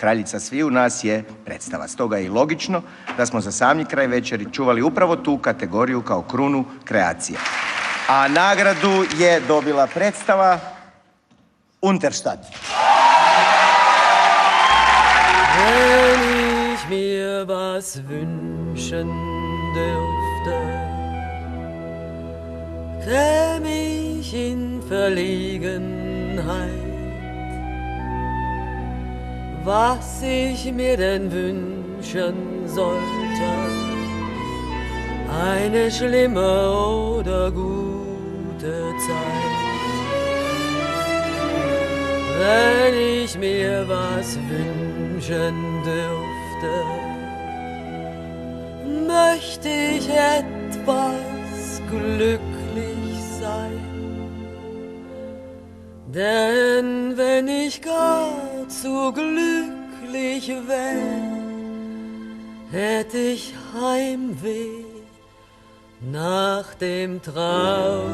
kraljica sviju nas je predstava. Stoga je i logično da smo za sami kraj večeri čuvali upravo tu kategoriju kao krunu kreacije. A nagradu je dobila predstava Unterstadt. Wenn ich mir was wünschen dürfte, käm ich in Verlegenheit. Was ich mir denn wünschen sollte, eine schlimme oder gute Zeit. Wenn ich mir was wünschen dürfte, möchte ich etwas glücklich sein. Denn wenn ich gar zu glücklich wär, hätt ich Heimweh nach dem traurigen